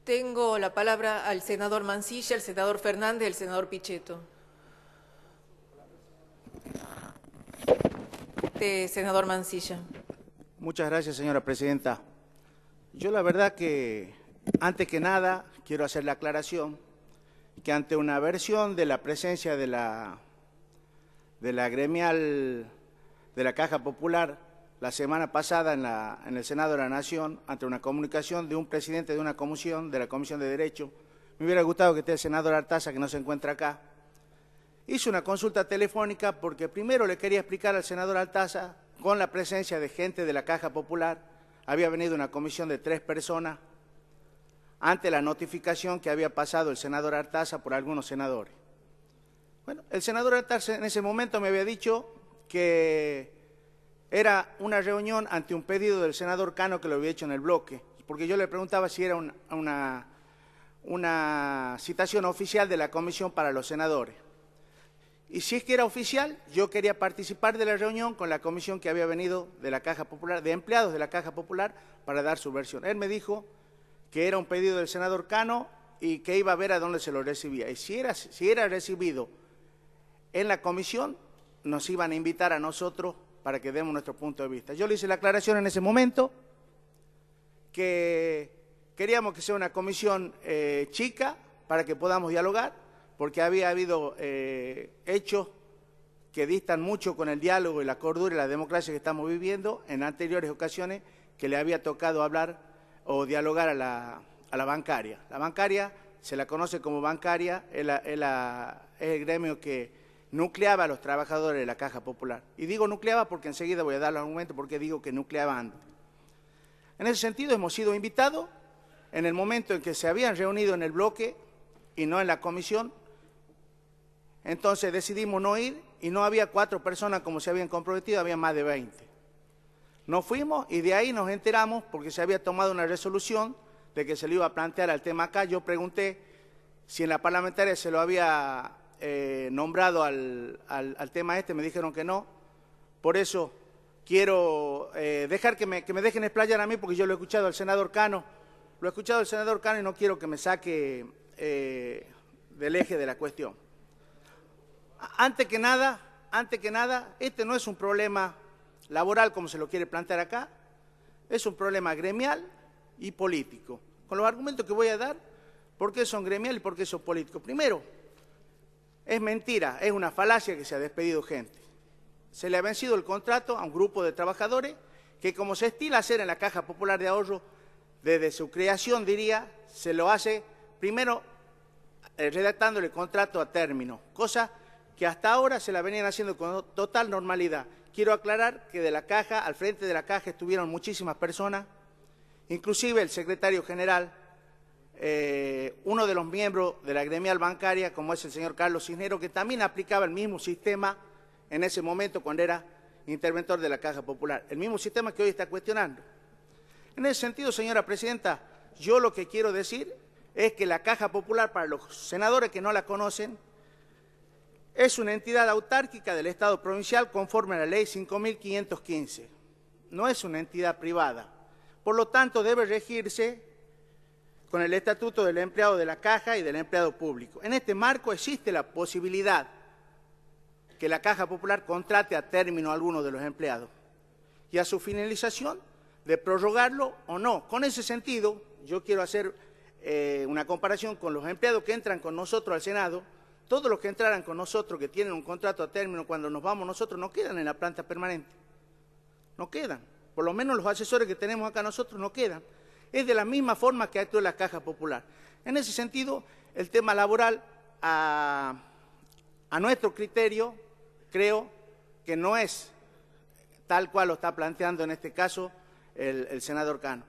Tengo la palabra al senador Mansilla, al senador Fernández y al senador Pichetto. Senador Mansilla. Muchas gracias, señora presidenta. Yo la verdad que, antes que nada, quiero hacer la aclaración que ante una versión de la presencia de la gremial de la Caja Popular la semana pasada en el Senado de la Nación, ante una comunicación de un presidente de una comisión, de la Comisión de Derecho, me hubiera gustado que esté el senador Artaza, que no se encuentra acá. Hice una consulta telefónica porque primero le quería explicar al senador Artaza, con la presencia de gente de la Caja Popular, había venido una comisión de 3 personas, ante la notificación que había pasado el senador Artaza por algunos senadores. Bueno, el senador Artaza en ese momento me había dicho que era una reunión ante un pedido del senador Cano que lo había hecho en el bloque, porque yo le preguntaba si era una citación oficial de la comisión para los senadores. Y si es que era oficial, yo quería participar de la reunión con la comisión que había venido de la Caja Popular, de empleados de la Caja Popular, para dar su versión. Él me dijo que era un pedido del senador Cano y que iba a ver a dónde se lo recibía. Y si era recibido en la comisión, nos iban a invitar a nosotros para que demos nuestro punto de vista. Yo le hice la aclaración en ese momento que queríamos que sea una comisión chica para que podamos dialogar, porque había habido hechos que distan mucho con el diálogo y la cordura y la democracia que estamos viviendo en anteriores ocasiones que le había tocado hablar o dialogar a la bancaria. La bancaria se la conoce como bancaria, es el gremio que nucleaba a los trabajadores de la Caja Popular. Y digo nucleaba porque enseguida voy a dar los argumentos porque digo que nucleaba antes. En ese sentido hemos sido invitados en el momento en que se habían reunido en el bloque y no en la comisión. Entonces decidimos no ir y no había 4 personas como se habían comprometido, había más de 20. Nos fuimos y de ahí nos enteramos porque se había tomado una resolución de que se le iba a plantear al tema acá. Yo pregunté si en la parlamentaria se lo había nombrado al tema este, me dijeron que no. Por eso quiero dejar que me dejen explayar a mí, porque yo lo he escuchado al senador Cano, y no quiero que me saque del eje de la cuestión. Antes que nada, este no es un problema laboral como se lo quiere plantear acá, es un problema gremial y político. Con los argumentos que voy a dar, ¿por qué son gremial y por qué son políticos? Primero, es mentira, es una falacia que se ha despedido gente. Se le ha vencido el contrato a un grupo de trabajadores que, como se estila hacer en la Caja Popular de Ahorro, desde su creación, diría, se lo hace primero redactándole el contrato a término, cosa que hasta ahora se la venían haciendo con total normalidad. Quiero aclarar que de la Caja, al frente de la Caja estuvieron muchísimas personas, inclusive el secretario general, uno de los miembros de la gremial bancaria, como es el señor Carlos Cisneros, que también aplicaba el mismo sistema en ese momento cuando era interventor de la Caja Popular, el mismo sistema que hoy está cuestionando. En ese sentido, señora presidenta, yo lo que quiero decir es que la Caja Popular, para los senadores que no la conocen, es una entidad autárquica del Estado provincial conforme a la Ley 5.515. No es una entidad privada. Por lo tanto, debe regirse con el Estatuto del Empleado de la Caja y del Empleado Público. En este marco existe la posibilidad que la Caja Popular contrate a término a alguno de los empleados y a su finalización de prorrogarlo o no. Con ese sentido, yo quiero hacer una comparación con los empleados que entran con nosotros al Senado. Todos los que entraran con nosotros, que tienen un contrato a término, cuando nos vamos nosotros, no quedan en la planta permanente. No quedan. Por lo menos los asesores que tenemos acá nosotros no quedan. Es de la misma forma que actúa la Caja Popular. En ese sentido, el tema laboral, a nuestro criterio, creo que no es tal cual lo está planteando en este caso el senador Cano.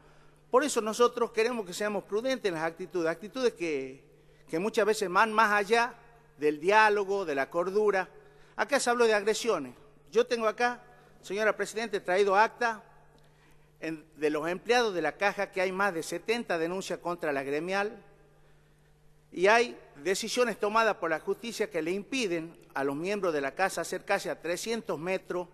Por eso nosotros queremos que seamos prudentes en las actitudes que muchas veces van más allá del diálogo, de la cordura. Acá se habló de agresiones. Yo tengo acá, señora presidenta, he traído acta de los empleados de la Caja, que hay más de 70 denuncias contra la gremial y hay decisiones tomadas por la justicia que le impiden a los miembros de la Casa acercarse a 300 metros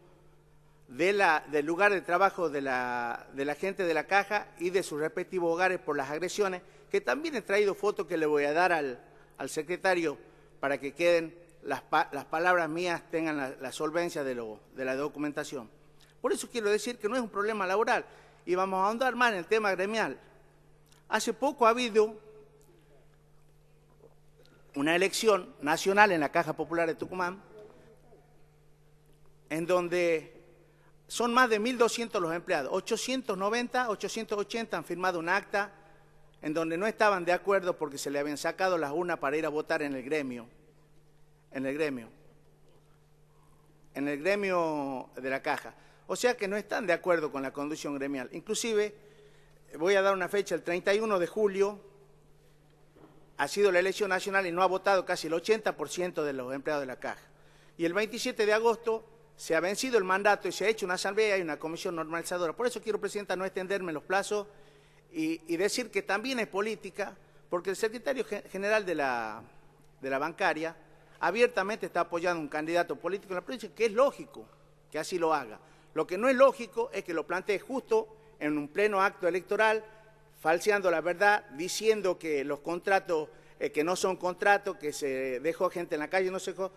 del lugar de trabajo de la gente de la Caja y de sus respectivos hogares por las agresiones que también he traído fotos que le voy a dar al secretario para que queden las palabras mías, tengan la solvencia de la documentación. Por eso quiero decir que no es un problema laboral y vamos a ahondar más en el tema gremial. Hace poco ha habido una elección nacional en la Caja Popular de Tucumán, en donde son más de 1.200 los empleados, 890, 880 han firmado un acta en donde no estaban de acuerdo porque se le habían sacado las urnas para ir a votar en el gremio de la Caja. O sea que no están de acuerdo con la conducción gremial. Inclusive, voy a dar una fecha, el 31 de julio ha sido la elección nacional y no ha votado casi el 80% de los empleados de la Caja. Y el 27 de agosto se ha vencido el mandato y se ha hecho una asamblea y una comisión normalizadora. Por eso quiero, Presidenta, no extenderme los plazos y decir que también es política, porque el secretario general de la bancaria abiertamente está apoyando a un candidato político en la provincia, que es lógico que así lo haga. Lo que no es lógico es que lo plantee justo en un pleno acto electoral, falseando la verdad, diciendo que los contratos, que no son contratos, que se dejó gente en la calle, no se dejó.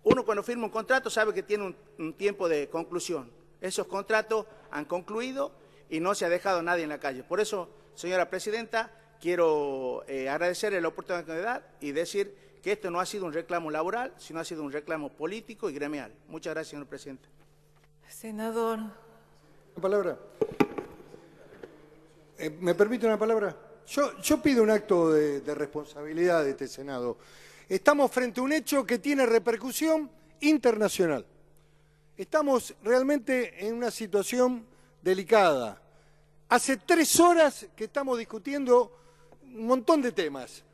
Uno cuando firma un contrato sabe que tiene un tiempo de conclusión. Esos contratos han concluido y no se ha dejado nadie en la calle. Por eso, señora Presidenta, quiero agradecerle la oportunidad que me da y decir que esto no ha sido un reclamo laboral, sino ha sido un reclamo político y gremial. Muchas gracias, señor Presidente. Senador. ¿Una palabra? ¿Me permite una palabra? Yo pido un acto de responsabilidad de este Senado. Estamos frente a un hecho que tiene repercusión internacional. Estamos realmente en una situación delicada. Hace 3 horas que estamos discutiendo un montón de temas.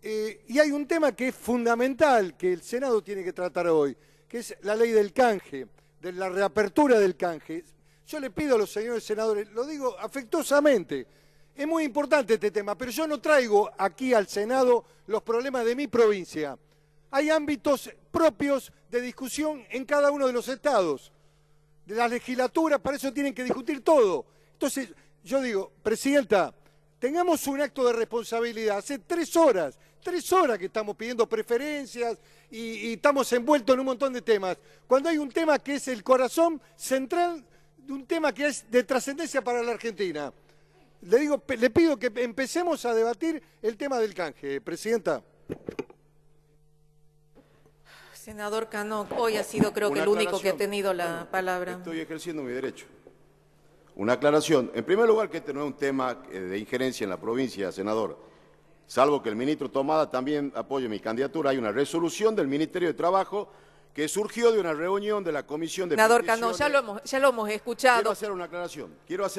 Y hay un tema que es fundamental, que el Senado tiene que tratar hoy, que es la ley del canje, de la reapertura del canje. Yo le pido a los señores senadores, lo digo afectuosamente, es muy importante este tema, pero yo no traigo aquí al Senado los problemas de mi provincia. Hay ámbitos propios de discusión en cada uno de los estados. De la legislatura, para eso tienen que discutir todo. Entonces, yo digo, Presidenta, tengamos un acto de responsabilidad. Hace 3 horas que estamos pidiendo preferencias y estamos envueltos en un montón de temas. Cuando hay un tema que es el corazón central de un tema que es de trascendencia para la Argentina. Le pido que empecemos a debatir el tema del canje, Presidenta. Senador Cano, hoy ha sido creo que el único que ha tenido la palabra. Estoy ejerciendo mi derecho. Una aclaración. En primer lugar, que este no es un tema de injerencia en la provincia, senador. Salvo que el ministro Tomada también apoye mi candidatura. Hay una resolución del Ministerio de Trabajo que surgió de una reunión de la Comisión de Senador Peticiones. Cano, ya lo hemos escuchado. Quiero hacer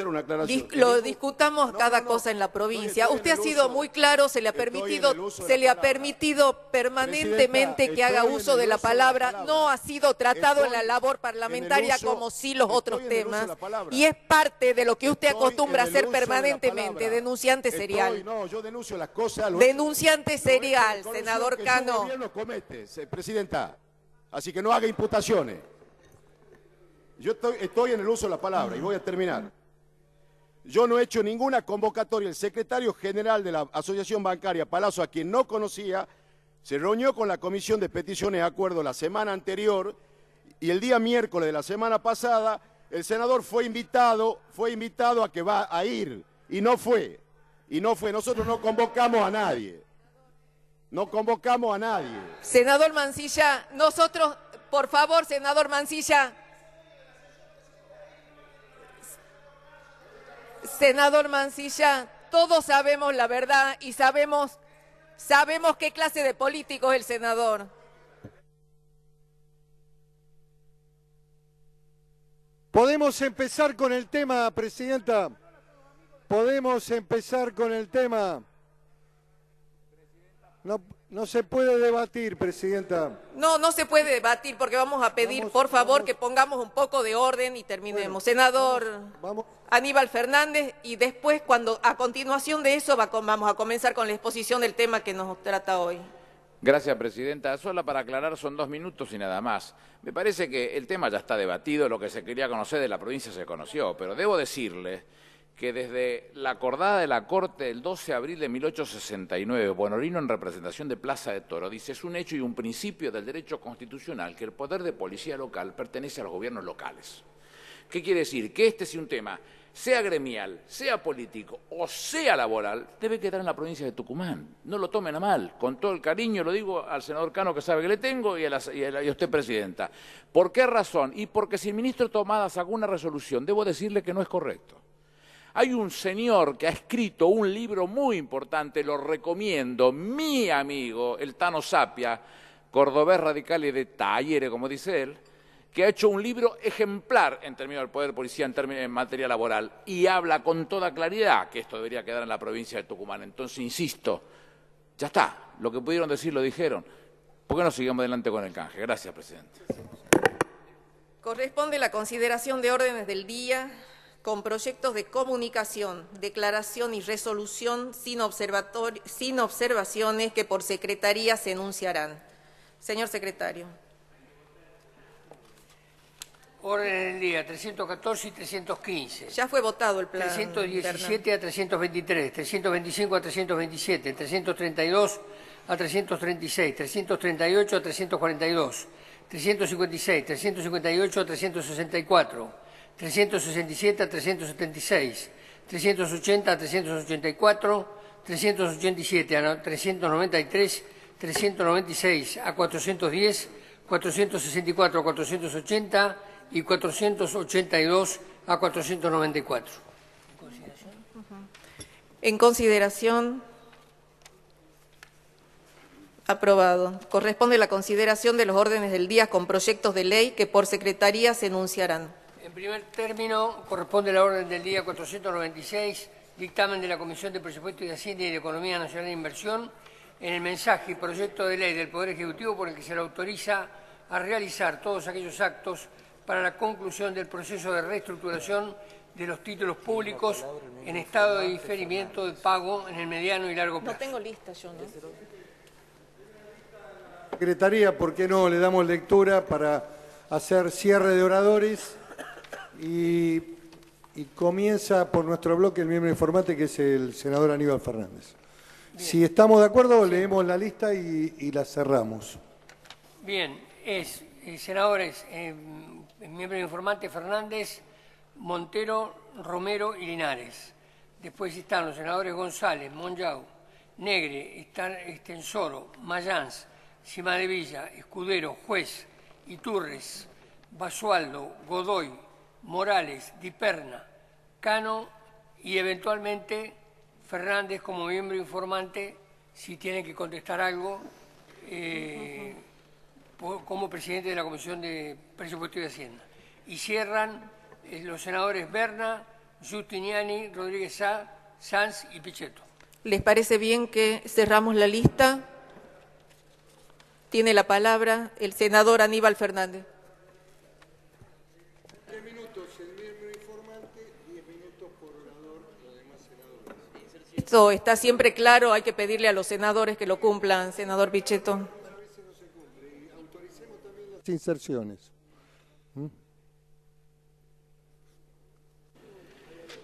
una aclaración. Lo discutamos cada cosa en la provincia. Usted ha sido muy claro, se le ha permitido permanentemente que haga uso de la palabra. No ha sido tratado en la labor parlamentaria como sí los otros temas. Y es parte de lo que usted acostumbra a hacer permanentemente, denunciante serial. No, yo denuncio las cosas. Denunciante serial, senador Cano. El gobierno comete, Presidenta. Así que no haga imputaciones. Yo estoy en el uso de la palabra y voy a terminar. Yo no he hecho ninguna convocatoria. El secretario general de la Asociación Bancaria, Palazzo, a quien no conocía, se reunió con la Comisión de Peticiones de Acuerdo la semana anterior y el día miércoles de la semana pasada el senador fue invitado a que va a ir y no fue. Nosotros no convocamos a nadie. No convocamos a nadie. Senador Mancilla, nosotros, por favor, senador Mancilla. Senador Mancilla, todos sabemos la verdad y sabemos qué clase de político es el senador. ¿Podemos empezar con el tema, Presidenta? ¿Podemos empezar con el tema? No se puede debatir, Presidenta. No se puede debatir porque vamos a pedir, por favor, que pongamos un poco de orden y terminemos. Bueno, senador Aníbal Fernández, y después, a continuación de eso, vamos a comenzar con la exposición del tema que nos trata hoy. Gracias, Presidenta. Solo para aclarar, son 2 minutos y nada más. Me parece que el tema ya está debatido, lo que se quería conocer de la provincia se conoció, pero debo decirle que desde la acordada de la Corte del 12 de abril de 1869, Bonorino en representación de Plaza de Toro, dice: es un hecho y un principio del derecho constitucional que el poder de policía local pertenece a los gobiernos locales. ¿Qué quiere decir? Que este, si un tema, sea gremial, sea político o sea laboral, debe quedar en la provincia de Tucumán. No lo tomen a mal, con todo el cariño lo digo al senador Cano, que sabe que le tengo, y a usted, Presidenta. ¿Por qué razón? Y porque si el ministro Tomada sacó una resolución, debo decirle que no es correcto. Hay un señor que ha escrito un libro muy importante, lo recomiendo, mi amigo, el Tano Sapia, cordobés radical y de Talleres, como dice él, que ha hecho un libro ejemplar en términos del poder policía en materia laboral y habla con toda claridad que esto debería quedar en la provincia de Tucumán. Entonces, insisto, ya está, lo que pudieron decir lo dijeron. ¿Por qué no sigamos adelante con el canje? Gracias, Presidente. Corresponde la consideración de órdenes del día con proyectos de comunicación, declaración y resolución sin observaciones que por secretaría se enunciarán. Señor secretario. Orden del día 314 y 315. Ya fue votado el plan. 317 a 323, 325 a 327, 332 a 336, 338 a 342, 356, 358 a 364, 367 a 376, 380 a 384, 387 a 393, 396 a 410, 464 a 480 y 482 a 494. En consideración. Aprobado. Corresponde la consideración de los órdenes del día con proyectos de ley que por secretaría se enunciarán. En primer término, corresponde la orden del día 496, dictamen de la Comisión de Presupuesto y de Hacienda y de Economía Nacional de Inversión, en el mensaje y proyecto de ley del Poder Ejecutivo por el que se le autoriza a realizar todos aquellos actos para la conclusión del proceso de reestructuración de los títulos públicos en estado de diferimiento de pago en el mediano y largo plazo. No tengo lista yo, ¿no? Secretaría, ¿por qué no le damos lectura para hacer cierre de oradores? Y comienza por nuestro bloque el miembro informante, que es el senador Aníbal Fernández. Bien. Si estamos de acuerdo, leemos la lista y la cerramos. Bien, senadores, miembro informante Fernández, Montero, Romero y Linares. Después están los senadores González, Monllau, Negre, Estensoro, Mayans, Cimadevilla, Escudero, Juez, Iturres, Basualdo, Godoy, Morales, Diperna, Cano y eventualmente Fernández como miembro informante, si tiene que contestar algo, como presidente de la Comisión de Presupuesto y de Hacienda. Y cierran los senadores Berna, Giustiniani, Rodríguez Sanz y Pichetto. ¿Les parece bien que cerramos la lista? Tiene la palabra el senador Aníbal Fernández. 3 minutos el miembro informante, 10 minutos por orador, los demás senadores. Esto está siempre claro, hay que pedirle a los senadores que lo cumplan, senador Pichetto. A veces no se cumple, y autoricemos también las inserciones.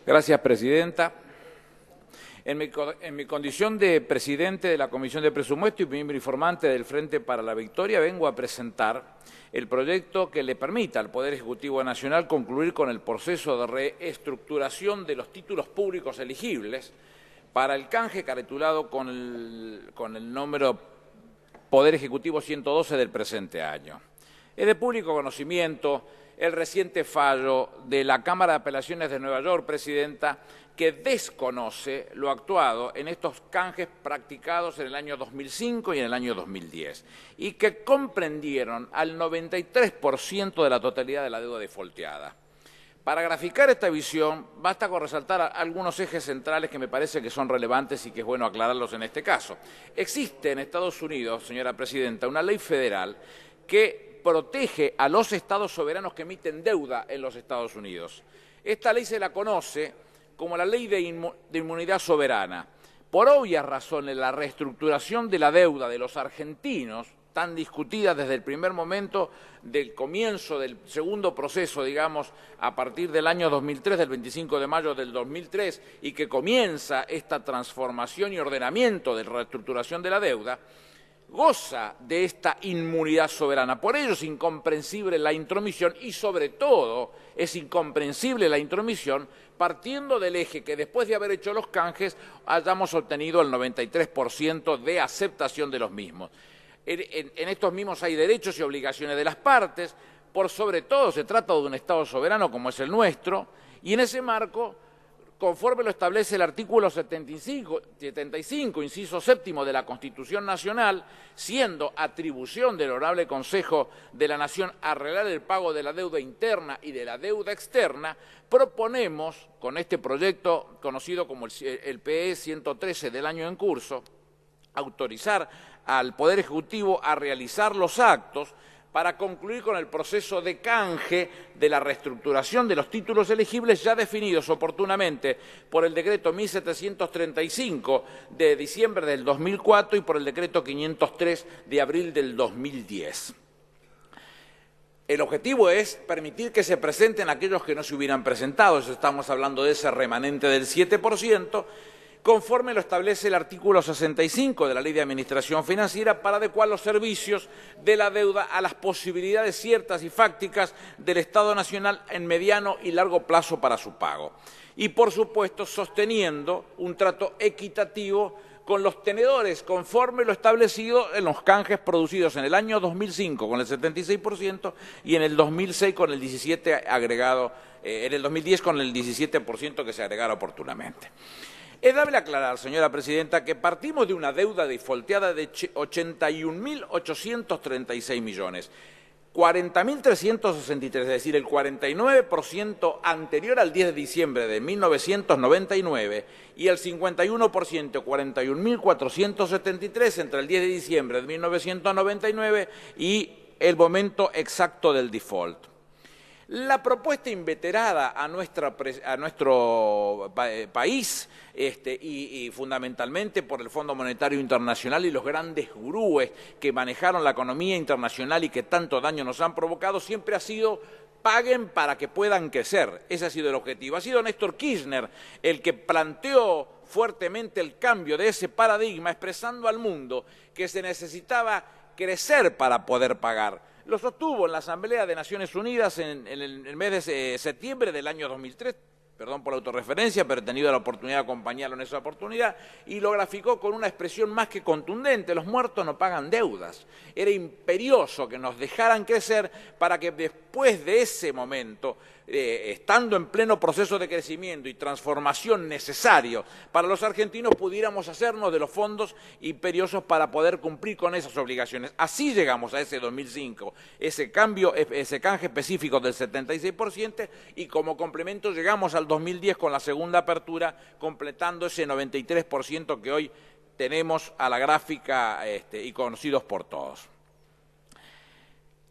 Gracias, Presidenta. En mi condición de presidente de la Comisión de Presupuesto y miembro informante del Frente para la Victoria, vengo a presentar el proyecto que le permita al Poder Ejecutivo Nacional concluir con el proceso de reestructuración de los títulos públicos elegibles para el canje caretulado con el número Poder Ejecutivo 112 del presente año. Es de público conocimiento el reciente fallo de la Cámara de Apelaciones de Nueva York, Presidenta, que desconoce lo actuado en estos canjes practicados en el año 2005 y en el año 2010, y que comprendieron al 93% de la totalidad de la deuda defaulteada. Para graficar esta visión, basta con resaltar algunos ejes centrales que me parece que son relevantes y que es bueno aclararlos en este caso. Existe en Estados Unidos, señora Presidenta, una ley federal que protege a los estados soberanos que emiten deuda en los Estados Unidos. Esta ley se la conoce como la Ley de Inmunidad Soberana. Por obvias razones, la reestructuración de la deuda de los argentinos tan discutida desde el primer momento del comienzo del segundo proceso, digamos, a partir del año 2003, del 25 de mayo del 2003, y que comienza esta transformación y ordenamiento de reestructuración de la deuda, goza de esta inmunidad soberana. Por ello es incomprensible la intromisión y, sobre todo, es incomprensible la intromisión partiendo del eje que después de haber hecho los canjes hayamos obtenido el 93% de aceptación de los mismos. En estos mismos hay derechos y obligaciones de las partes, por sobre todo se trata de un Estado soberano como es el nuestro, y en ese marco, conforme lo establece el artículo 75, inciso séptimo de la Constitución Nacional, siendo atribución del Honorable Consejo de la Nación arreglar el pago de la deuda interna y de la deuda externa, proponemos, con este proyecto conocido como el PE 113 del año en curso, autorizar al Poder Ejecutivo a realizar los actos para concluir con el proceso de canje de la reestructuración de los títulos elegibles ya definidos oportunamente por el decreto 1735 de diciembre del 2004 y por el decreto 503 de abril del 2010. El objetivo es permitir que se presenten aquellos que no se hubieran presentado, eso estamos hablando de ese remanente del 7%, conforme lo establece el artículo 65 de la Ley de Administración Financiera para adecuar los servicios de la deuda a las posibilidades ciertas y fácticas del Estado Nacional en mediano y largo plazo para su pago. Y, por supuesto, sosteniendo un trato equitativo con los tenedores, conforme lo establecido en los canjes producidos en el año 2005 con el 76% y en el 2006 con el 17% agregado, en el 2010 con el 17% que se agregara oportunamente. Es dable aclarar, señora presidenta, que partimos de una deuda defaulteada de 81.836 millones, 40.363, es decir, el 49% anterior al 10 de diciembre de 1999 y el 51%, 41.473 entre el 10 de diciembre de 1999 y el momento exacto del default. La propuesta inveterada a nuestro país y fundamentalmente por el Fondo Monetario Internacional y los grandes gurúes que manejaron la economía internacional y que tanto daño nos han provocado siempre ha sido paguen para que puedan crecer. Ese ha sido el objetivo. Ha sido Néstor Kirchner el que planteó fuertemente el cambio de ese paradigma expresando al mundo que se necesitaba crecer para poder pagar. Lo sostuvo en la Asamblea de Naciones Unidas en el mes de septiembre del año 2003, perdón por la autorreferencia, pero he tenido la oportunidad de acompañarlo en esa oportunidad, y lo graficó con una expresión más que contundente: los muertos no pagan deudas. Era imperioso que nos dejaran crecer para que después de ese momento, estando en pleno proceso de crecimiento y transformación necesario para los argentinos, pudiéramos hacernos de los fondos imperiosos para poder cumplir con esas obligaciones. Así llegamos a ese 2005, ese cambio, ese canje específico del 76%, y como complemento llegamos al 2010 con la segunda apertura, completando ese 93% que hoy tenemos a la gráfica y conocidos por todos.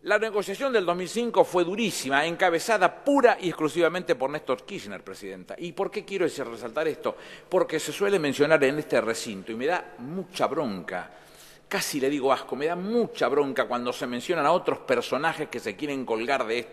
La negociación del 2005 fue durísima, encabezada pura y exclusivamente por Néstor Kirchner, presidenta. ¿Y por qué quiero resaltar esto? Porque se suele mencionar en este recinto, y me da mucha bronca, casi le digo asco, me da mucha bronca cuando se mencionan a otros personajes que se quieren colgar de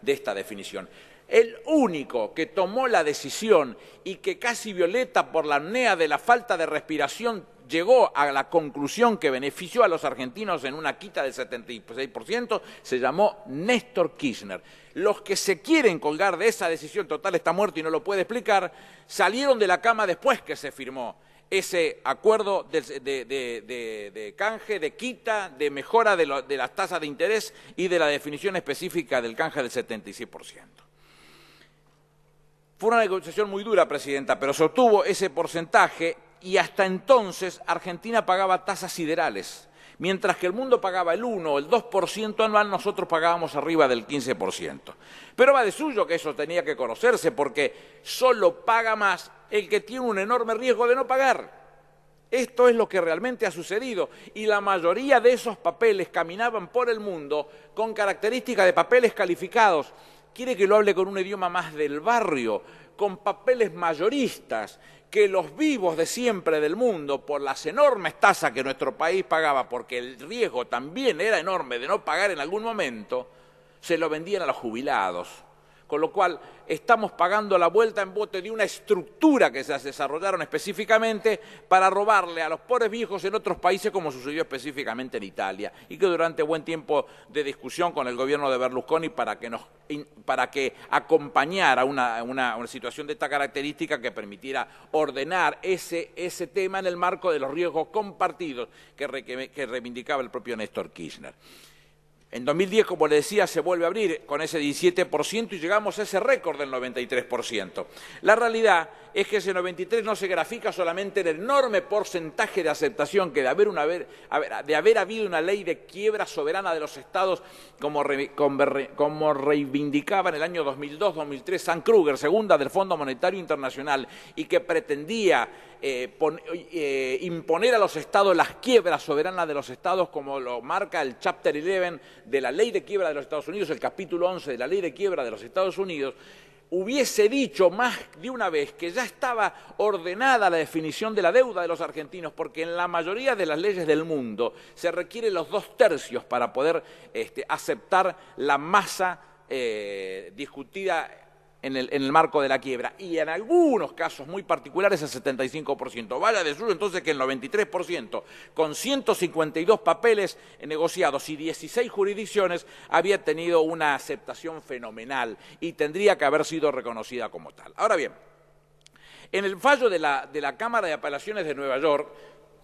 esta definición. El único que tomó la decisión y que casi violeta por la apnea de la falta de respiración llegó a la conclusión que benefició a los argentinos en una quita del 76%, se llamó Néstor Kirchner. Los que se quieren colgar de esa decisión, total está muerto y no lo puede explicar, salieron de la cama después que se firmó ese acuerdo de canje, de quita, de mejora de las tasas de interés y de la definición específica del canje del 76%. Fue una negociación muy dura, presidenta, pero se obtuvo ese porcentaje y hasta entonces Argentina pagaba tasas siderales. Mientras que el mundo pagaba el 1 o el 2% anual, nosotros pagábamos arriba del 15%. Pero va de suyo que eso tenía que conocerse, porque solo paga más el que tiene un enorme riesgo de no pagar. Esto es lo que realmente ha sucedido, y la mayoría de esos papeles caminaban por el mundo con características de papeles calificados, quiere que lo hable con un idioma más del barrio, con papeles mayoristas, que los vivos de siempre del mundo, por las enormes tasas que nuestro país pagaba, porque el riesgo también era enorme de no pagar en algún momento, se lo vendían a los jubilados. Con lo cual estamos pagando la vuelta en bote de una estructura que se desarrollaron específicamente para robarle a los pobres viejos en otros países, como sucedió específicamente en Italia, y que durante buen tiempo de discusión con el gobierno de Berlusconi para que acompañara una situación de esta característica que permitiera ordenar ese tema en el marco de los riesgos compartidos que reivindicaba el propio Néstor Kirchner. En 2010, como le decía, se vuelve a abrir con ese 17% y llegamos a ese récord del 93%. La realidad es que ese 93% no se grafica solamente en el enorme porcentaje de aceptación que de haber habido una ley de quiebra soberana de los estados, como reivindicaba en el año 2002-2003 Sam Kruger, segunda del Fondo Monetario Internacional, y que pretendía imponer a los estados las quiebras soberanas de los estados, como lo marca el Chapter 11 de la Ley de Quiebra de los Estados Unidos, el capítulo 11 de la Ley de Quiebra de los Estados Unidos, hubiese dicho más de una vez que ya estaba ordenada la definición de la deuda de los argentinos, porque en la mayoría de las leyes del mundo se requieren los 2/3 para poder aceptar la masa discutida en el marco de la quiebra, y en algunos casos muy particulares el 75%. Vaya de suyo entonces que el 93%, con 152 papeles negociados y 16 jurisdicciones, había tenido una aceptación fenomenal y tendría que haber sido reconocida como tal. Ahora bien, en el fallo de la Cámara de Apelaciones de Nueva York,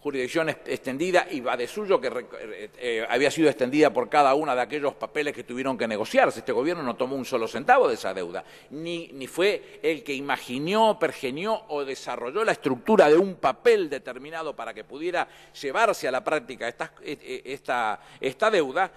jurisdicción extendida, y va de suyo que había sido extendida por cada uno de aquellos papeles que tuvieron que negociarse. Este gobierno no tomó un solo centavo de esa deuda, ni fue el que imaginó, pergenió o desarrolló la estructura de un papel determinado para que pudiera llevarse a la práctica esta deuda.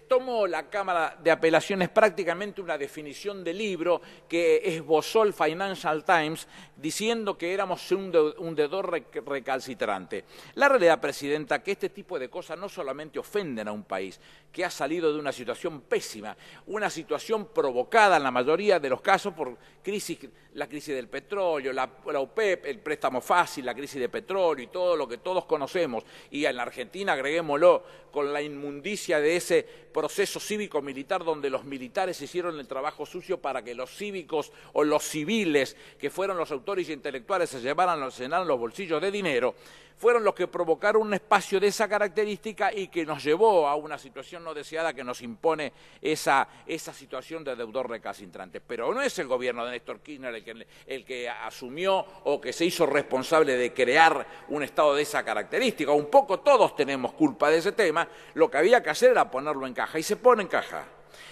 Tomó la Cámara de Apelaciones prácticamente una definición de libro que esbozó el Financial Times diciendo que éramos un deudor recalcitrante. La realidad, Presidenta, que este tipo de cosas no solamente ofenden a un país que ha salido de una situación pésima, una situación provocada en la mayoría de los casos por la crisis del petróleo, la OPEP, el préstamo fácil, la crisis de petróleo y todo lo que todos conocemos, y en la Argentina, agreguémoslo, con la inmundicia de ese proceso cívico-militar donde los militares hicieron el trabajo sucio para que los cívicos o los civiles, que fueron los autores intelectuales, se llenaran los bolsillos de dinero, fueron los que provocaron un espacio de esa característica y que nos llevó a una situación no deseada que nos impone esa situación de deudor recalcitrante. Pero no es el gobierno de Néstor Kirchner el que asumió o que se hizo responsable de crear un Estado de esa característica. Un poco todos tenemos culpa de ese tema. Lo que había que hacer era ponerlo en caja, y se pone en caja.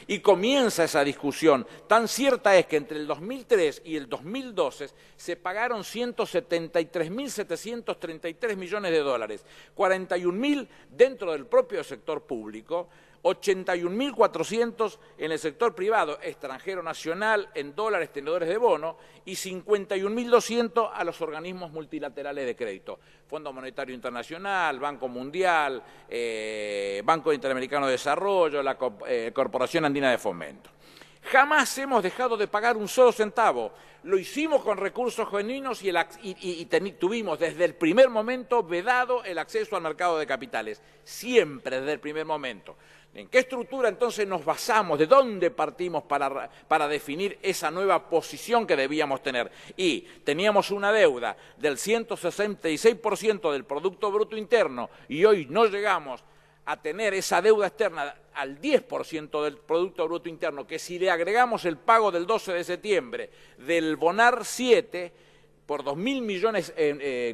Y comienza esa discusión. Tan cierta es que entre el 2003 y el 2012 se pagaron 173.733 millones de dólares, 41.000 dentro del propio sector público, 81.400 en el sector privado, extranjero nacional, en dólares, tenedores de bono, y 51.200 a los organismos multilaterales de crédito, Fondo Monetario Internacional, Banco Mundial, Banco Interamericano de Desarrollo, la Corporación Andina de Fomento. Jamás hemos dejado de pagar un solo centavo. Lo hicimos con recursos genuinos y tuvimos desde el primer momento vedado el acceso al mercado de capitales. Siempre desde el primer momento. ¿En qué estructura entonces nos basamos? ¿De dónde partimos para definir esa nueva posición que debíamos tener? Y teníamos una deuda del 166% del Producto Bruto Interno y hoy no llegamos a tener esa deuda externa al 10% del Producto Bruto Interno, que si le agregamos el pago del 12 de septiembre del Bonar 7, por 2.000 millones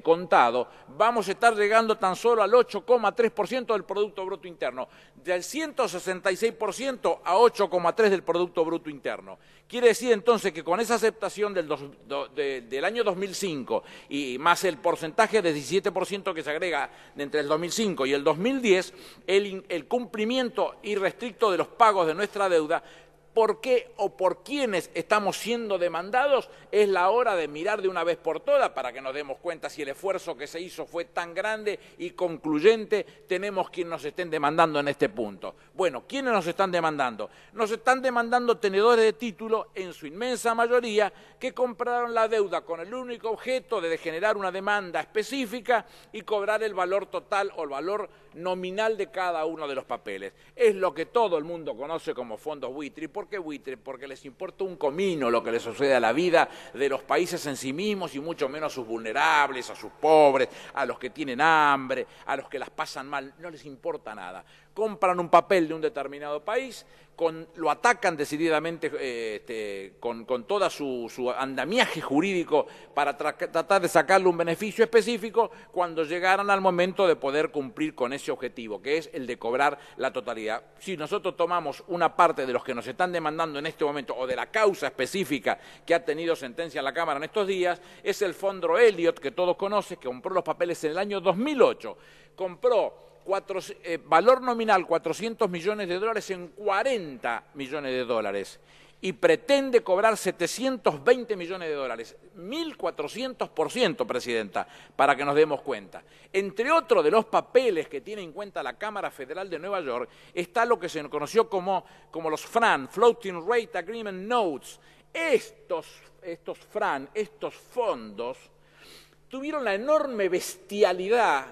contado, vamos a estar llegando tan solo al 8,3% del Producto Bruto Interno, del 166% a 8,3% del Producto Bruto Interno. Quiere decir entonces que con esa aceptación del año 2005 y más el porcentaje de 17% que se agrega entre el 2005 y el 2010, el cumplimiento irrestricto de los pagos de nuestra deuda por qué o por quiénes estamos siendo demandados, es la hora de mirar de una vez por todas para que nos demos cuenta si el esfuerzo que se hizo fue tan grande y concluyente. Tenemos quien nos estén demandando en este punto. Bueno, ¿quiénes nos están demandando? Nos están demandando tenedores de título, en su inmensa mayoría, que compraron la deuda con el único objeto de generar una demanda específica y cobrar el valor total o el valor nominal de cada uno de los papeles. Es lo que todo el mundo conoce como fondos buitre. ¿Por qué buitre? Porque les importa un comino lo que les sucede a la vida de los países en sí mismos y mucho menos a sus vulnerables, a sus pobres, a los que tienen hambre, a los que las pasan mal. No les importa nada. Compran un papel de un determinado país, lo atacan decididamente con todo su andamiaje jurídico para tratar de sacarle un beneficio específico cuando llegaran al momento de poder cumplir con ese objetivo, que es el de cobrar la totalidad. Si nosotros tomamos una parte de los que nos están demandando en este momento o de la causa específica que ha tenido sentencia en la Cámara en estos días, es el fondo Elliott, que todos conocen, que compró los papeles en el año 2008. Compró valor nominal 400 millones de dólares en 40 millones de dólares y pretende cobrar 720 millones de dólares, 1.400%, Presidenta, para que nos demos cuenta. Entre otros de los papeles que tiene en cuenta la Cámara Federal de Nueva York está lo que se conoció como los FRAN, Floating Rate Agreement Notes. Estos FRAN, estos fondos, tuvieron la enorme bestialidad,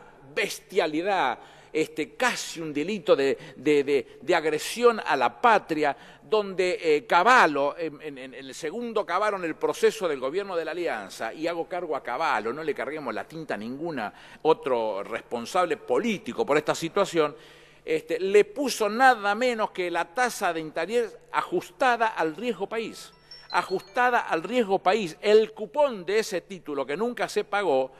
casi un delito de agresión a la patria, donde Cavallo, en el segundo Cavallo en el proceso del gobierno de la Alianza, y hago cargo a Cavallo, no le carguemos la tinta a ninguna otro responsable político por esta situación, le puso nada menos que la tasa de interés ajustada al riesgo país. Ajustada al riesgo país. El cupón de ese título que nunca se pagó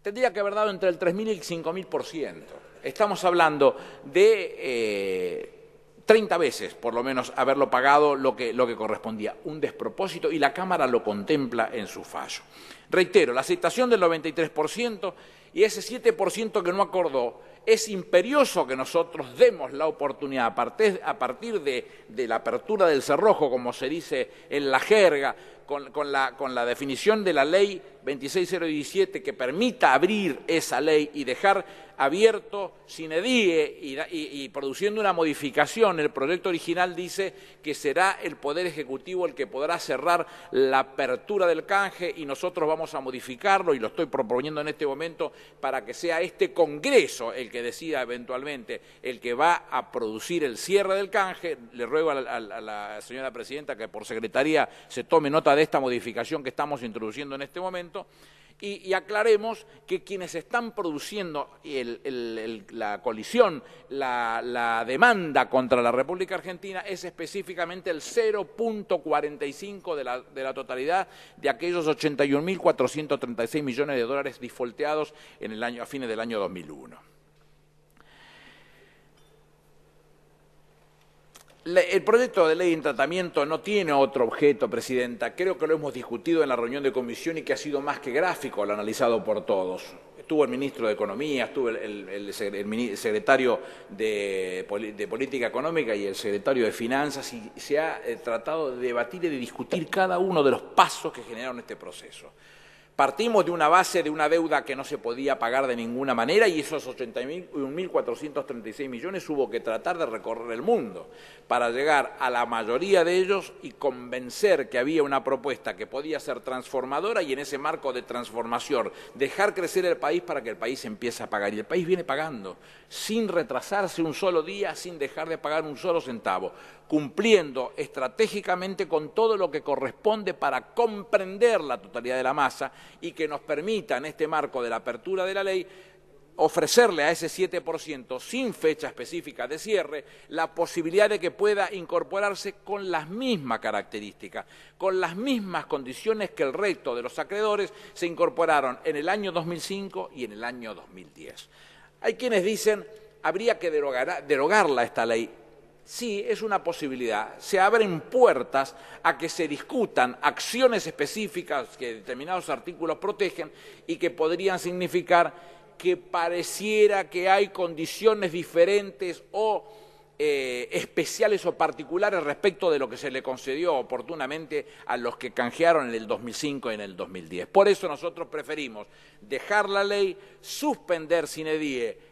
tendría que haber dado entre el 3.000 y el 5.000%. Estamos hablando de 30 veces, por lo menos, haberlo pagado lo que correspondía. Un despropósito, y la Cámara lo contempla en su fallo. Reitero, la aceptación del 93% y ese 7% que no acordó, es imperioso que nosotros demos la oportunidad, a partir de la apertura del cerrojo, como se dice en la jerga, con la definición de la ley 26017, que permita abrir esa ley y dejar abierto sine die y produciendo una modificación. El proyecto original dice que será el Poder Ejecutivo el que podrá cerrar la apertura del canje, y nosotros vamos a modificarlo, y lo estoy proponiendo en este momento, para que sea este Congreso el que decida eventualmente el que va a producir el cierre del canje. Le ruego a la señora Presidenta que por Secretaría se tome nota de esta modificación que estamos introduciendo en este momento, y aclaremos que quienes están produciendo la colisión, la demanda contra la República Argentina es específicamente el 0.45 de la totalidad de aquellos 81.436 millones de dólares defaulteados a fines del año 2001. El proyecto de ley en tratamiento no tiene otro objeto, Presidenta. Creo que lo hemos discutido en la reunión de comisión y que ha sido más que gráfico, lo analizado por todos. Estuvo el ministro de Economía, estuvo el secretario de Política Económica y el secretario de Finanzas, y se ha tratado de debatir y de discutir cada uno de los pasos que generaron este proceso. Partimos de una base de una deuda que no se podía pagar de ninguna manera, y esos 81.436 millones hubo que tratar de recorrer el mundo para llegar a la mayoría de ellos y convencer que había una propuesta que podía ser transformadora, y en ese marco de transformación dejar crecer el país para que el país empiece a pagar. Y el país viene pagando sin retrasarse un solo día, sin dejar de pagar un solo centavo, cumpliendo estratégicamente con todo lo que corresponde para comprender la totalidad de la masa, y que nos permita, en este marco de la apertura de la ley, ofrecerle a ese 7%, sin fecha específica de cierre, la posibilidad de que pueda incorporarse con las mismas características, con las mismas condiciones que el resto de los acreedores se incorporaron en el año 2005 y en el año 2010. Hay quienes dicen, habría que derogarla esta ley. Sí, es una posibilidad. Se abren puertas a que se discutan acciones específicas que determinados artículos protegen y que podrían significar que pareciera que hay condiciones diferentes o especiales o particulares respecto de lo que se le concedió oportunamente a los que canjearon en el 2005 y en el 2010. Por eso nosotros preferimos dejar la ley, suspender sine die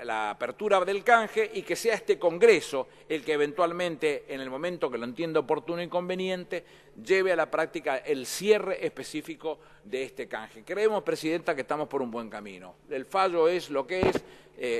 la apertura del canje y que sea este Congreso el que eventualmente, en el momento que lo entienda oportuno y conveniente, lleve a la práctica el cierre específico de este canje. Creemos, Presidenta, que estamos por un buen camino. El fallo es lo que es.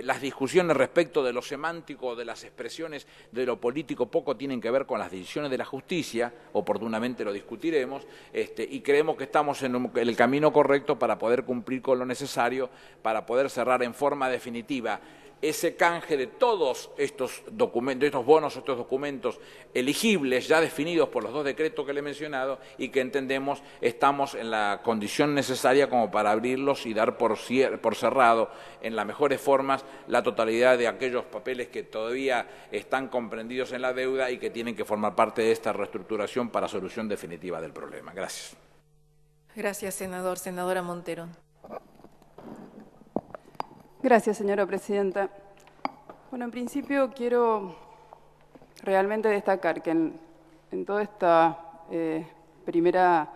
Las discusiones respecto de lo semántico, de las expresiones de lo político, poco tienen que ver con las decisiones de la justicia, oportunamente lo discutiremos, y creemos que estamos en el camino correcto para poder cumplir con lo necesario, para poder cerrar en forma definitiva ese canje de todos estos documentos, estos bonos, estos documentos elegibles, ya definidos por los dos decretos que le he mencionado, y que entendemos estamos en la condición necesaria como para abrirlos y dar por cerrado en las mejores formas la totalidad de aquellos papeles que todavía están comprendidos en la deuda y que tienen que formar parte de esta reestructuración para solución definitiva del problema. Gracias. Gracias, senador. Senadora Montero. Gracias, señora presidenta. Bueno, en principio quiero realmente destacar que en toda esta primera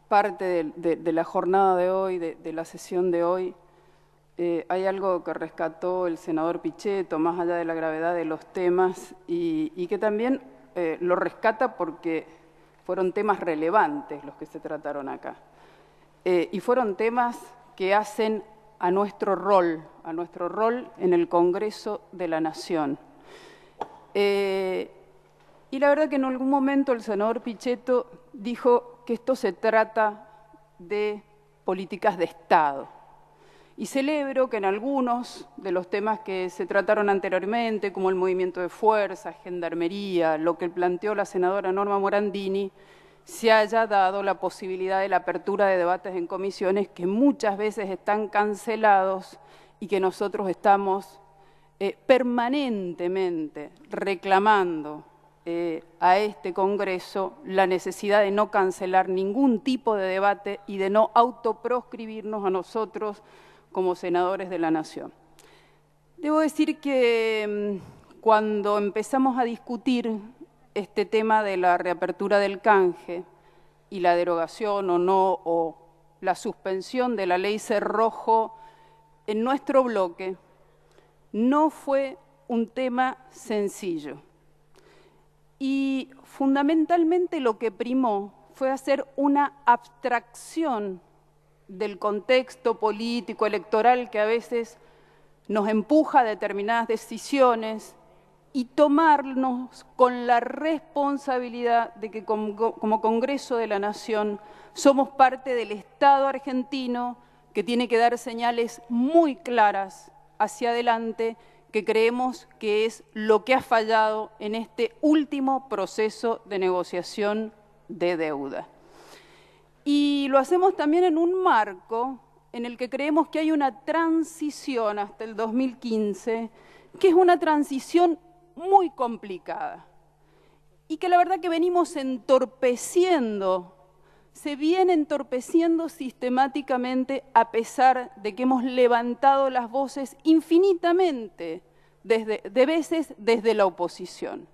parte de la jornada de hoy, de la sesión de hoy, hay algo que rescató el senador Pichetto, más allá de la gravedad de los temas, y que también lo rescata porque fueron temas relevantes los que se trataron acá. Y fueron temas que hacen a nuestro rol en el Congreso de la Nación. Y la verdad que en algún momento el senador Pichetto dijo que esto se trata de políticas de Estado. Y celebro que en algunos de los temas que se trataron anteriormente, como el movimiento de fuerza, gendarmería, lo que planteó la senadora Norma Morandini, se haya dado la posibilidad de la apertura de debates en comisiones que muchas veces están cancelados y que nosotros estamos permanentemente reclamando a este Congreso la necesidad de no cancelar ningún tipo de debate y de no autoproscribirnos a nosotros como senadores de la Nación. Debo decir que cuando empezamos a discutir este tema de la reapertura del canje y la derogación o no, o la suspensión de la ley Cerrojo, en nuestro bloque no fue un tema sencillo. Y fundamentalmente lo que primó fue hacer una abstracción del contexto político, electoral, que a veces nos empuja a determinadas decisiones, y tomarnos con la responsabilidad de que como Congreso de la Nación somos parte del Estado argentino que tiene que dar señales muy claras hacia adelante, que creemos que es lo que ha fallado en este último proceso de negociación de deuda. Y lo hacemos también en un marco en el que creemos que hay una transición hasta el 2015, que es una transición muy complicada y que la verdad que venimos entorpeciendo, se viene entorpeciendo sistemáticamente a pesar de que hemos levantado las voces infinitamente, de veces desde la oposición.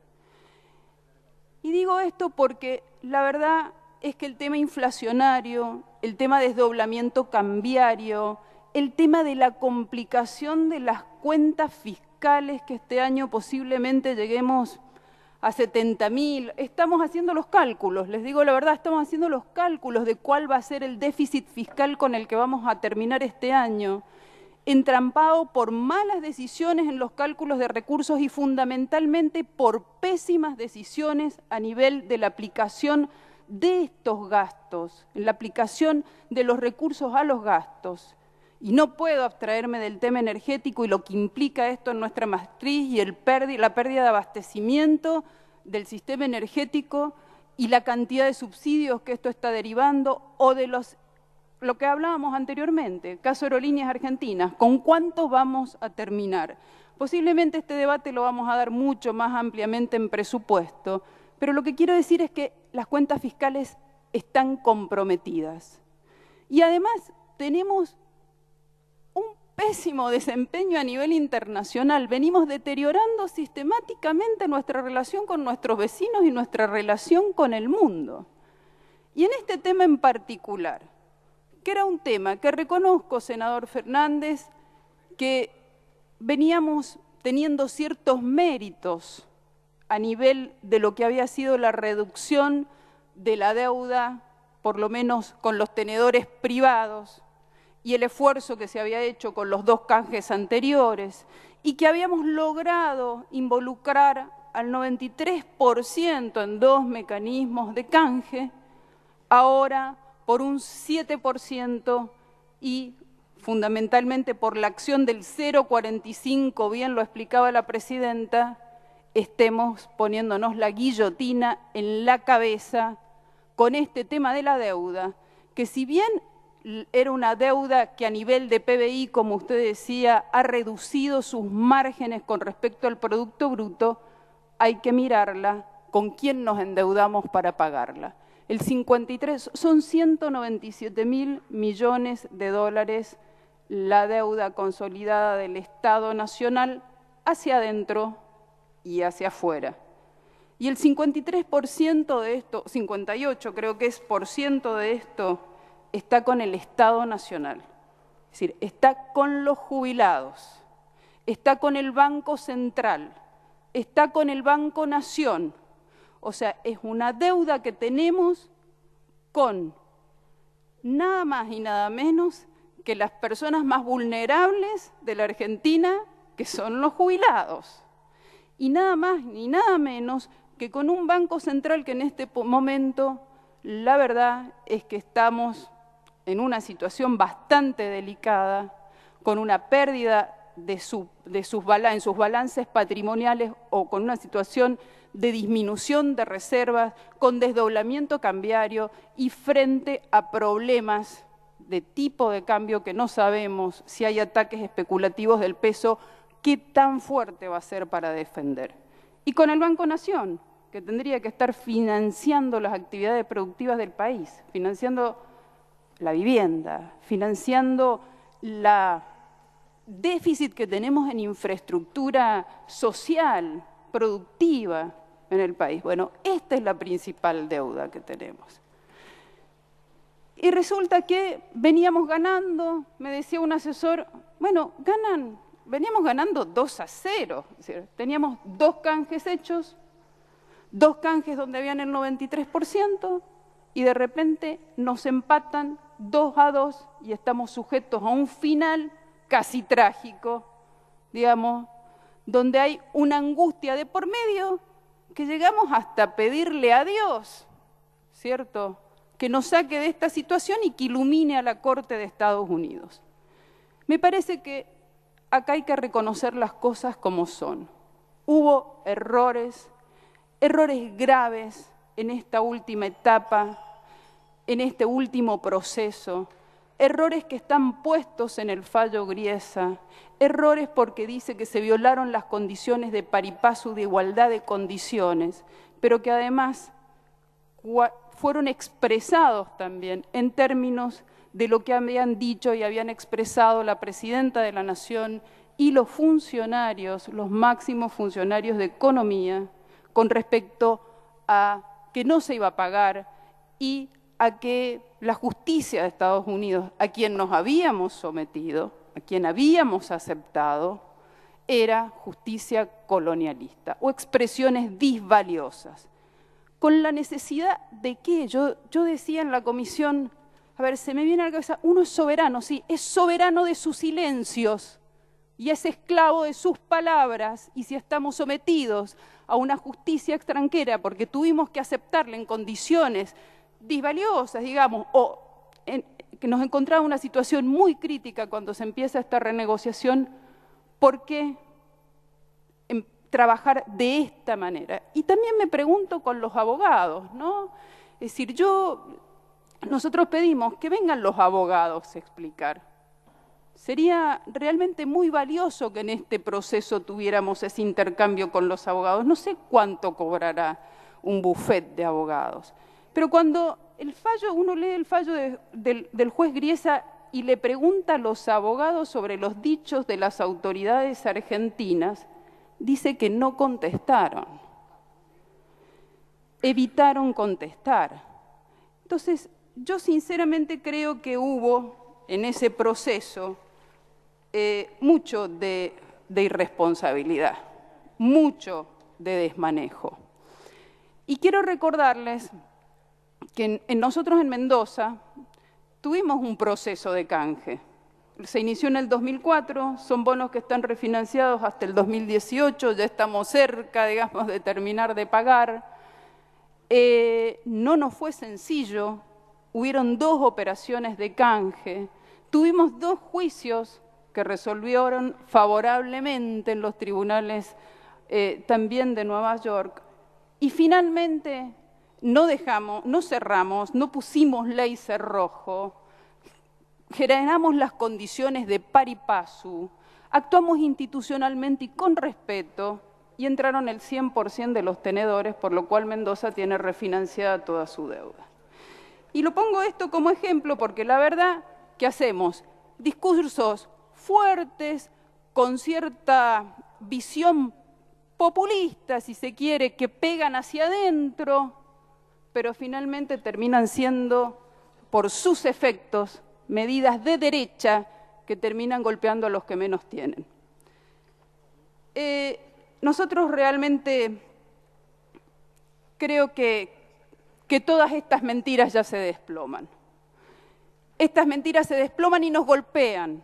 Y digo esto porque la verdad es que el tema inflacionario, el tema de desdoblamiento cambiario, el tema de la complicación de las cuentas fiscales, que este año posiblemente lleguemos a 70.000. Estamos haciendo los cálculos, les digo la verdad, estamos haciendo los cálculos de cuál va a ser el déficit fiscal con el que vamos a terminar este año, entrampado por malas decisiones en los cálculos de recursos y fundamentalmente por pésimas decisiones a nivel de la aplicación de estos gastos, en la aplicación de los recursos a los gastos. Y no puedo abstraerme del tema energético y lo que implica esto en nuestra matriz y la pérdida de abastecimiento del sistema energético y la cantidad de subsidios que esto está derivando, o de lo que hablábamos anteriormente, caso Aerolíneas Argentinas, ¿con cuánto vamos a terminar? Posiblemente este debate lo vamos a dar mucho más ampliamente en presupuesto, pero lo que quiero decir es que las cuentas fiscales están comprometidas. Y además tenemos un pésimo desempeño a nivel internacional. Venimos deteriorando sistemáticamente nuestra relación con nuestros vecinos y nuestra relación con el mundo. Y en este tema en particular, que era un tema que reconozco, senador Fernández, que veníamos teniendo ciertos méritos a nivel de lo que había sido la reducción de la deuda, por lo menos con los tenedores privados, y el esfuerzo que se había hecho con los 2 canjes anteriores, y que habíamos logrado involucrar al 93% en 2 mecanismos de canje, ahora por un 7% y fundamentalmente por la acción del 0,45, bien lo explicaba la presidenta, estemos poniéndonos la guillotina en la cabeza con este tema de la deuda, que si bien era una deuda que a nivel de PBI, como usted decía, ha reducido sus márgenes con respecto al Producto Bruto, hay que mirarla con quién nos endeudamos para pagarla. El 53 son 197.000 millones de dólares la deuda consolidada del Estado Nacional hacia adentro y hacia afuera. Y el 53% de esto, 58 creo que es por ciento de esto, está con el Estado Nacional. Es decir, está con los jubilados, está con el Banco Central, está con el Banco Nación. O sea, es una deuda que tenemos con nada más y nada menos que las personas más vulnerables de la Argentina, que son los jubilados. Y nada más ni nada menos que con un Banco Central que en este momento, la verdad es que estamos en una situación bastante delicada, con una pérdida en sus balances patrimoniales o con una situación de disminución de reservas, con desdoblamiento cambiario y frente a problemas de tipo de cambio que no sabemos si hay ataques especulativos del peso, qué tan fuerte va a ser para defender. Y con el Banco Nación, que tendría que estar financiando las actividades productivas del país, financiando la vivienda, financiando la déficit que tenemos en infraestructura social, productiva en el país. Bueno, esta es la principal deuda que tenemos. Y resulta que veníamos ganando, me decía un asesor, bueno, veníamos ganando 2-0, es decir, teníamos 2 canjes hechos, 2 canjes donde habían el 93%, y de repente nos empatan 2-2 y estamos sujetos a un final casi trágico, digamos, donde hay una angustia de por medio que llegamos hasta pedirle a Dios, ¿cierto?, que nos saque de esta situación y que ilumine a la Corte de Estados Unidos. Me parece que acá hay que reconocer las cosas como son. Hubo errores graves en esta última etapa, en este último proceso, errores que están puestos en el fallo Griesa, errores porque dice que se violaron las condiciones de pari passu, de igualdad de condiciones, pero que además fueron expresados también en términos de lo que habían dicho y habían expresado la Presidenta de la Nación y los funcionarios, los máximos funcionarios de economía, con respecto a que no se iba a pagar y a que la justicia de Estados Unidos, a quien nos habíamos sometido, a quien habíamos aceptado, era justicia colonialista o expresiones disvaliosas. Con la necesidad de qué, yo decía en la comisión, a ver, se me viene a la cabeza, uno es soberano, sí, es soberano de sus silencios y es esclavo de sus palabras, y si estamos sometidos a una justicia extranjera porque tuvimos que aceptarla en condiciones disvaliosas, digamos, o que nos encontramos en una situación muy crítica cuando se empieza esta renegociación, ¿por qué trabajar de esta manera? Y también me pregunto con los abogados, ¿no? Es decir, nosotros pedimos que vengan los abogados a explicar. Sería realmente muy valioso que en este proceso tuviéramos ese intercambio con los abogados. No sé cuánto cobrará un buffet de abogados, pero cuando uno lee el fallo del juez Griesa, y le pregunta a los abogados sobre los dichos de las autoridades argentinas, dice que no contestaron. Evitaron contestar. Entonces, yo sinceramente creo que hubo en ese proceso mucho de irresponsabilidad, mucho de desmanejo. Y quiero recordarles que nosotros en Mendoza tuvimos un proceso de canje. Se inició en el 2004, son bonos que están refinanciados hasta el 2018, ya estamos cerca, digamos, de terminar de pagar. No nos fue sencillo, hubieron 2 operaciones de canje, tuvimos 2 juicios que resolvieron favorablemente en los tribunales también de Nueva York, y finalmente no cerramos, no pusimos ley cerrojo, generamos las condiciones de pari passu, actuamos institucionalmente y con respeto, y entraron el 100% de los tenedores, por lo cual Mendoza tiene refinanciada toda su deuda. Y lo pongo esto como ejemplo porque la verdad que hacemos discursos fuertes, con cierta visión populista, si se quiere, que pegan hacia adentro, pero finalmente terminan siendo, por sus efectos, medidas de derecha que terminan golpeando a los que menos tienen. Nosotros realmente creo que todas estas mentiras ya se desploman. Estas mentiras se desploman y nos golpean.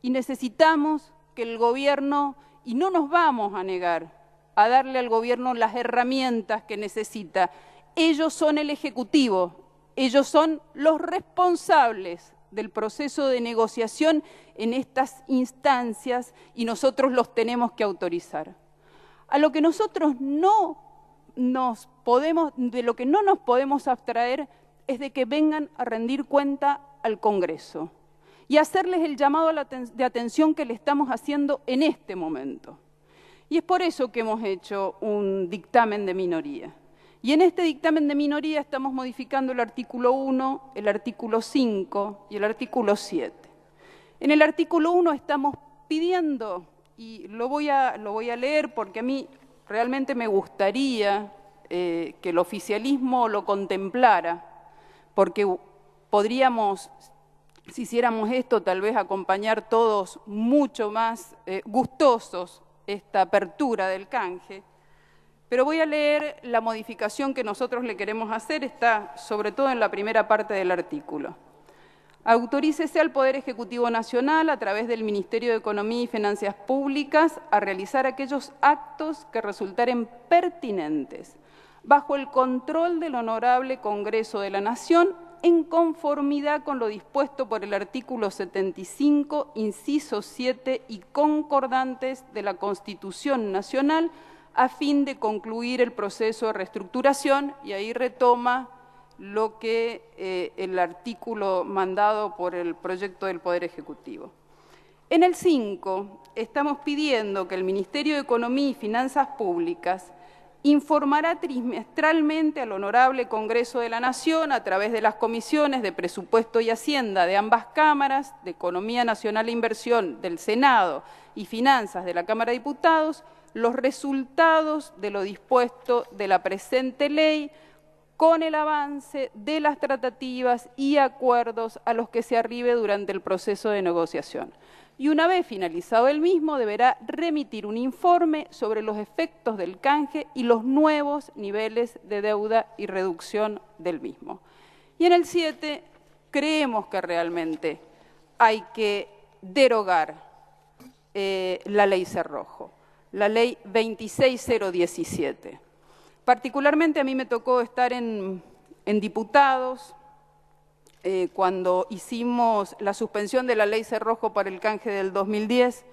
Y necesitamos que el gobierno, y no nos vamos a negar a darle al gobierno las herramientas que necesita. Ellos son el Ejecutivo, ellos son los responsables del proceso de negociación en estas instancias y nosotros los tenemos que autorizar. A lo que nosotros de lo que no nos podemos abstraer es de que vengan a rendir cuenta al Congreso y hacerles el llamado de atención que le estamos haciendo en este momento. Y es por eso que hemos hecho un dictamen de minoría. Y en este dictamen de minoría estamos modificando el artículo 1, el artículo 5 y el artículo 7. En el artículo 1 estamos pidiendo, y lo voy a leer porque a mí realmente me gustaría que el oficialismo lo contemplara, porque podríamos, si hiciéramos esto, tal vez acompañar todos mucho más gustosos esta apertura del canje. Pero voy a leer la modificación que nosotros le queremos hacer, está sobre todo en la primera parte del artículo. Autorícese al Poder Ejecutivo Nacional, a través del Ministerio de Economía y Finanzas Públicas, a realizar aquellos actos que resultaren pertinentes, bajo el control del Honorable Congreso de la Nación, en conformidad con lo dispuesto por el artículo 75, inciso 7 y concordantes de la Constitución Nacional, a fin de concluir el proceso de reestructuración, y ahí retoma lo que el artículo mandado por el proyecto del Poder Ejecutivo. En el 5 estamos pidiendo que el Ministerio de Economía y Finanzas Públicas informará trimestralmente al Honorable Congreso de la Nación, a través de las comisiones de Presupuesto y Hacienda de ambas cámaras, de Economía Nacional e Inversión del Senado y Finanzas de la Cámara de Diputados, los resultados de lo dispuesto de la presente ley, con el avance de las tratativas y acuerdos a los que se arribe durante el proceso de negociación. Y una vez finalizado el mismo, deberá remitir un informe sobre los efectos del canje y los nuevos niveles de deuda y reducción del mismo. Y en el 7, creemos que realmente hay que derogar la ley Cerrojo, la ley 26017. Particularmente a mí me tocó estar en diputados cuando hicimos la suspensión de la ley Cerrojo para el canje del 2010.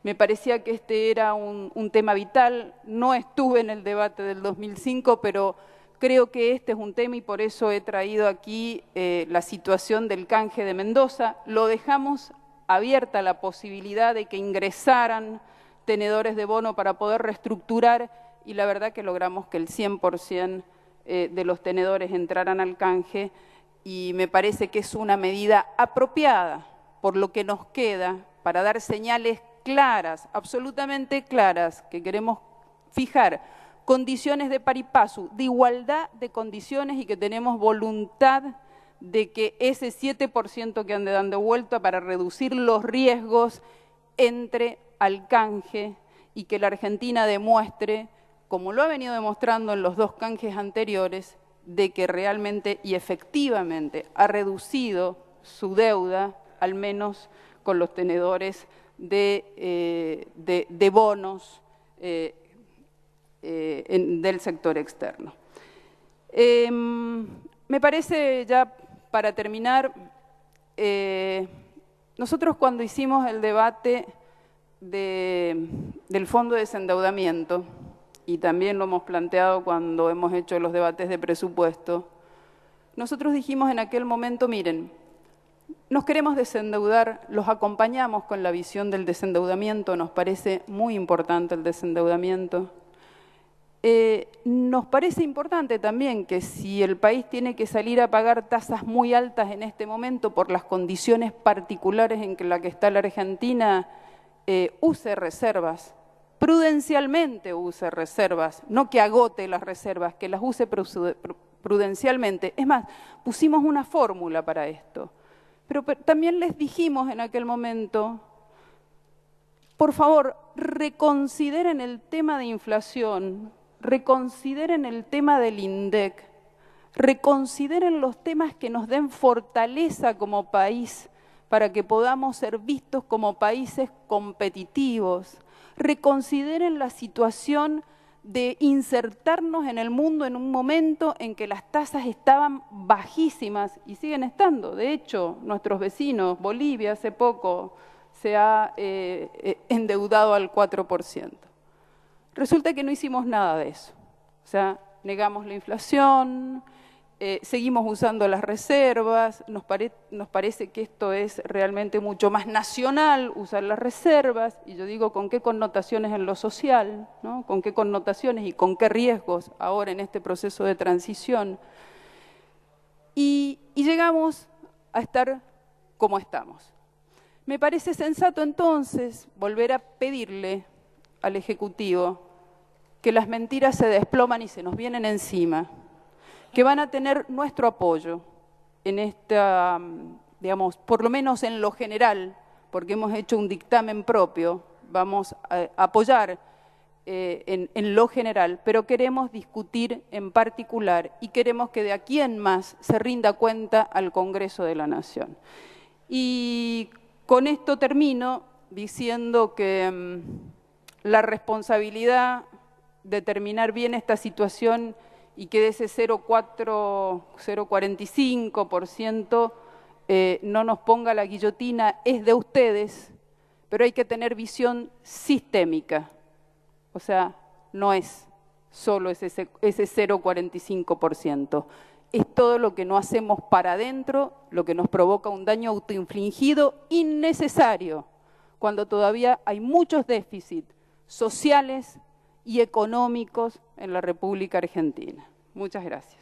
Me parecía que este era un tema vital. No estuve en el debate del 2005, pero creo que este es un tema y por eso he traído aquí la situación del canje de Mendoza. Lo dejamos abierta la posibilidad de que ingresaran tenedores de bono para poder reestructurar, y la verdad que logramos que el 100% de los tenedores entraran al canje, y me parece que es una medida apropiada por lo que nos queda, para dar señales claras, absolutamente claras, que queremos fijar condiciones de pari passu, de igualdad de condiciones y que tenemos voluntad de que ese 7% que ande dando vuelta para reducir los riesgos entre al canje y que la Argentina demuestre, como lo ha venido demostrando en los 2 canjes anteriores, de que realmente y efectivamente ha reducido su deuda, al menos con los tenedores de bonos del sector externo. Me parece, ya para terminar, nosotros cuando hicimos el debate del Fondo de Desendeudamiento, y también lo hemos planteado cuando hemos hecho los debates de presupuesto, nosotros dijimos en aquel momento, miren, nos queremos desendeudar, los acompañamos con la visión del desendeudamiento, nos parece muy importante el desendeudamiento. Nos parece importante también que si el país tiene que salir a pagar tasas muy altas en este momento por las condiciones particulares en las que está la Argentina, use reservas, prudencialmente use reservas, no que agote las reservas, que las use prudencialmente. Es más, pusimos una fórmula para esto. Pero también les dijimos en aquel momento, por favor, reconsideren el tema de inflación, reconsideren el tema del INDEC, reconsideren los temas que nos den fortaleza como país para que podamos ser vistos como países competitivos, reconsideren la situación de insertarnos en el mundo en un momento en que las tasas estaban bajísimas y siguen estando. De hecho, nuestros vecinos, Bolivia hace poco se ha endeudado al 4%. Resulta que no hicimos nada de eso. O sea, negamos la inflación, seguimos usando las reservas, nos parece que esto es realmente mucho más nacional, usar las reservas, y yo digo con qué connotaciones en lo social, ¿no? Con qué connotaciones y con qué riesgos ahora en este proceso de transición. Y llegamos a estar como estamos. Me parece sensato entonces volver a pedirle al Ejecutivo que las mentiras se desploman y se nos vienen encima, que van a tener nuestro apoyo en esta, digamos, por lo menos en lo general, porque hemos hecho un dictamen propio, vamos a apoyar en lo general, pero queremos discutir en particular y queremos que de aquí en más se rinda cuenta al Congreso de la Nación. Y con esto termino diciendo que la responsabilidad de terminar bien esta situación y que de ese 0,45% no nos ponga la guillotina es de ustedes, pero hay que tener visión sistémica. O sea, no es solo ese 0,45%. Es todo lo que no hacemos para adentro, lo que nos provoca un daño autoinfligido innecesario, cuando todavía hay muchos déficits sociales y económicos en la República Argentina. Muchas gracias.